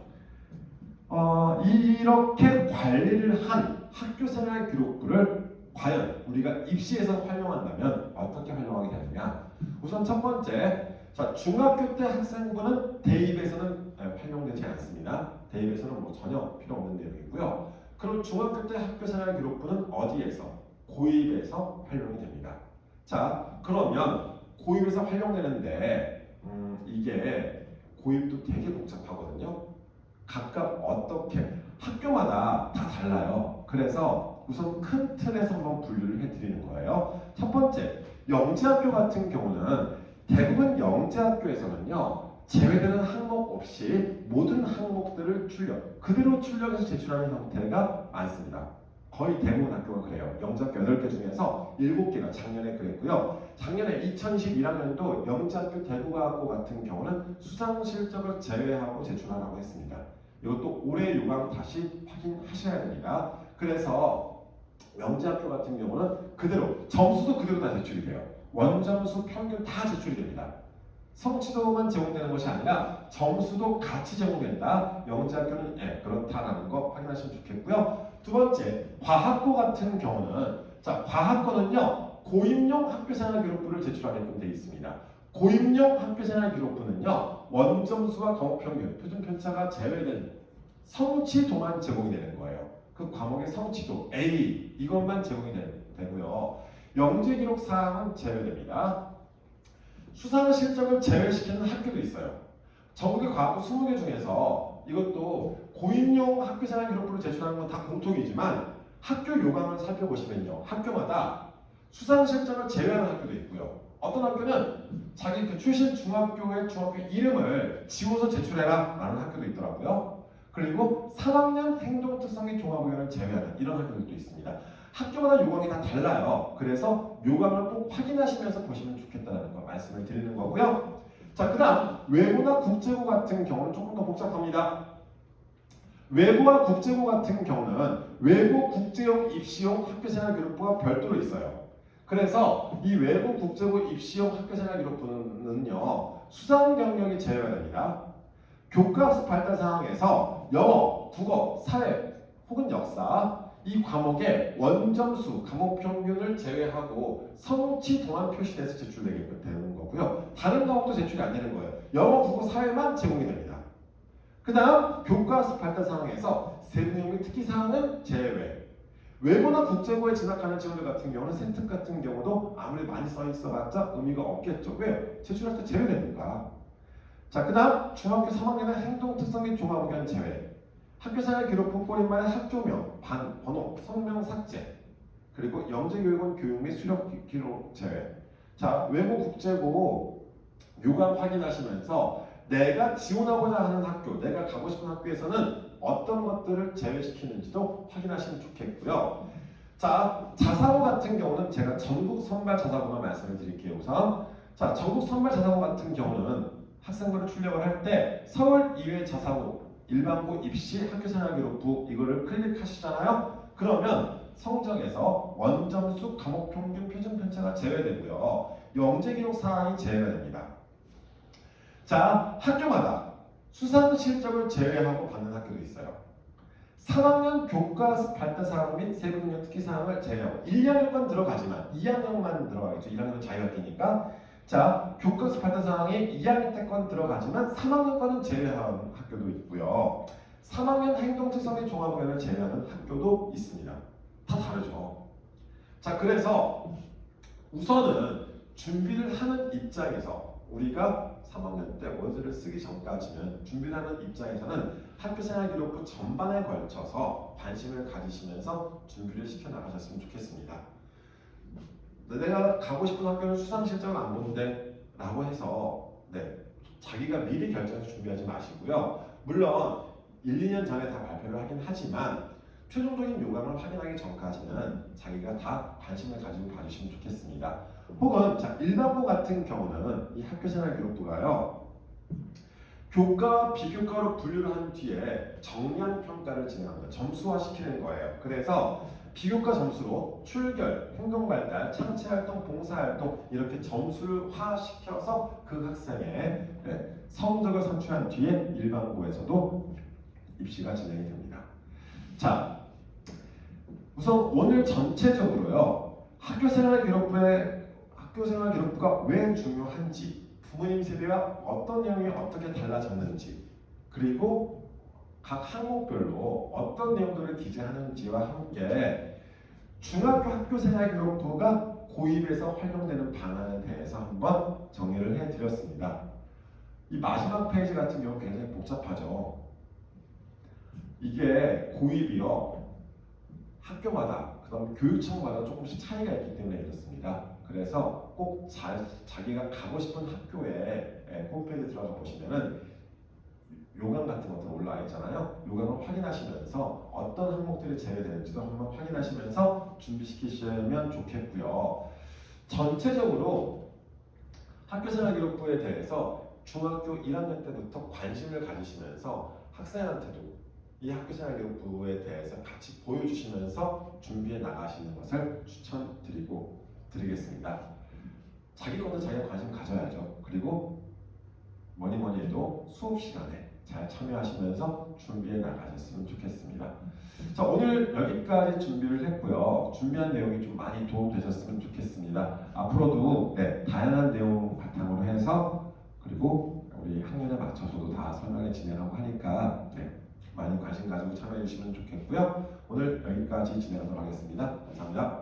이렇게 관리를 한 학교생활 기록부를 과연 우리가 입시에서 활용한다면 어떻게 활용하게 되느냐? 우선 첫 번째, 자 중학교 때 학생부는 대입에서는 활용되지 않습니다. 대입에서는 뭐 전혀 필요 없는 내용이고요. 그럼 중학교 때 학교생활 기록부는 어디에서? 고입에서 활용이 됩니다. 자 그러면 고입에서 활용되는데 이게 고입도 되게 복잡하거든요. 각각 어떻게 학교마다 다 달라요. 그래서 우선 큰 틀에서 한번 분류를 해드리는 거예요. 첫 번째, 영재학교 같은 경우는 대부분 영재학교에서는요 제외되는 항목 없이 모든 항목들을 그대로 출력해서 제출하는 형태가 많습니다. 거의 대부분 학교가 그래요. 영재학교 8개 중에서 7개가 작년에 그랬고요. 작년에 2011학년도 영재학교 대구과학고 같은 경우는 수상 실적을 제외하고 제출하라고 했습니다. 이것도 올해 요강 다시 확인하셔야 됩니다. 그래서 영재학교 같은 경우는 그대로 점수도 그대로 다 제출이 돼요. 원점수 평균 다 제출이 됩니다. 성취도만 제공되는 것이 아니라 점수도 같이 제공된다. 영재학교는 그렇다라는 거 확인하시면 좋겠고요. 두 번째, 과학고 같은 경우는 과학고는요 고입용 학교생활기록부를 제출하게끔 되어 있습니다. 고입용 학교생활기록부는요 원점수와 과목평균, 표준편차가 제외된 성취도만 제공이 되는 거예요. 그 과목의 성취도 A 이것만 제공이 되고요. 영재기록 사항은 제외됩니다. 수상 실적을 제외시키는 학교도 있어요. 전국의 과학고 20개 중에서 이것도 고입용 학교생활기록부를 제출하는 건 다 공통이지만 학교 요강을 살펴보시면요. 학교마다 수상 실적을 제외하는 학교도 있고요. 어떤 학교는 자기 그 출신 중학교의 중학교 이름을 지워서 제출해라 라는 학교도 있더라고요. 그리고 3학년 행동특성기 종합의견을 제외하는 이런 학교들도 있습니다. 학교마다 요강이 다 달라요. 그래서 요강을 꼭 확인하시면서 보시면 좋겠다는 거 말씀을 드리는 거고요. 자, 그 다음 외고나 국제고 같은 경우는 조금 더 복잡합니다. 외고와 국제고 같은 경우는 외고 국제용 입시용 학교생활기록부가 별도로 있어요. 그래서 이 외고 국제고 입시용 학교생활기록부는요 수상 경력이 제외가 됩니다. 교과학습 발달 사항에서 영어, 국어, 사회 혹은 역사 이 과목의 원점수, 과목 평균을 제외하고 성취도만 표시돼서 제출되게 되는 거고요. 다른 과목도 제출이 안 되는 거예요. 영어, 국어, 사회만 제공이 됩니다. 그 다음 교과학습 발달 사항에서 세부 내용 및 특기 사항은 제외. 외고나 국제고에 진학하는 친구들 같은 경우는 세특 같은 경우도 아무리 많이 써 있어봤자 의미가 없겠죠. 왜? 제출할 때 제외되니까. 자, 그 다음 중학교 3학년의 행동특성 및 종합의견 제외. 학교생활기록부 꼬리말 학교명, 반, 번호, 성명 삭제. 그리고 영재교육원 교육 및 수력 기록 제외. 자, 외고 국제고 요강 확인하시면서 내가 지원하고자 하는 학교, 내가 가고 싶은 학교에서는 어떤 것들을 제외시키는지도 확인하시면 좋겠고요. 자, 자사고 같은 경우는 제가 전국 선발 자사고만 말씀을 드릴게요. 우선 자, 전국 선발 자사고 같은 경우는 학생부를 출력을 할 때 서울 이외 자사고, 일반고 입시 학교생활기록부 이거를 클릭하시잖아요. 그러면 성적에서 원점수, 과목평균, 표준편차가 제외되고요. 영재기록 사항이 제외가 됩니다. 자, 학교마다 수상 실적을 제외하고 받는 학교도 있어요. 3학년 교과학습 발달 사항 및 세부 능력 특기 사항을 제외하고 1학년만 들어가지만 2학년만 들어가겠죠. 1학년은 자유학기니까. 자, 교과학습 발달 사항이 2학년 때건 들어가지만 3학년 거는 제외한 학교도 있고요. 3학년 행동특성 및 종합의견을 제외하는 학교도 있습니다. 다 다르죠. 자, 그래서 우선은 준비를 하는 입장에서 우리가 3학년 때 원서를 쓰기 전까지는 준비를 하는 입장에서는 학교생활기록부 전반에 걸쳐서 관심을 가지시면서 준비를 시켜 나가셨으면 좋겠습니다. 내가 가고 싶은 학교는 수상 실적을 안 보는데 라고 해서 자기가 미리 결정해서 준비하지 마시고요. 물론 1, 2년 전에 다 발표를 하긴 하지만 최종적인 요강을 확인하기 전까지는 자기가 다 관심을 가지고 봐주시면 좋겠습니다. 혹은 자, 일반고 같은 경우는 이 학교생활기록부가요. 교과와 비교과로 분류를 한 뒤에 정량 평가를 진행합니다. 점수화시키는 거예요. 그래서 비교과 점수로 출결, 행동발달, 창체활동, 봉사활동 이렇게 점수화시켜서 그 학생의 성적을 산출한 뒤에 일반고에서도 입시가 진행이 됩니다. 자, 우선 오늘 전체적으로요. 학교생활기록부가 왜 중요한지, 부모님 세대와 어떤 내용이 어떻게 달라졌는지, 그리고 각 항목별로 어떤 내용들을 기재하는지와 함께 중학교 학교생활기록부가 고입에서 활용되는 방안에 대해서 한번 정리를 해드렸습니다. 이 마지막 페이지 같은 경우 굉장히 복잡하죠. 이게 고입이요. 학교마다, 그 다음에 교육청마다 조금씩 차이가 있기 때문에 이렇습니다. 그래서 꼭 자기가 가고 싶은 학교에 홈페이지 들어가 보시면은 요강 같은 것들 올라와 있잖아요. 요강을 확인하시면서 어떤 항목들이 제외되는지도 한번 확인하시면서 준비시키시면 좋겠고요. 전체적으로 학교생활기록부에 대해서 중학교 1학년 때부터 관심을 가지시면서 학생한테도 이 학교생활기록부에 대해서 같이 보여주시면서 준비해 나가시는 것을 추천드리겠습니다. 자기 것도 자기가 관심 가져야죠. 그리고 뭐니 뭐니 해도 수업 시간에 잘 참여하시면서 준비해 나가셨으면 좋겠습니다. 자, 오늘 여기까지 준비를 했고요. 준비한 내용이 좀 많이 도움되셨으면 좋겠습니다. 앞으로도 다양한 내용 바탕으로 해서 그리고 우리 학년에 맞춰서도 다 설명을 진행하고 하니까 많이 관심 가지고 참여해 주시면 좋겠고요. 오늘 여기까지 진행하도록 하겠습니다. 감사합니다.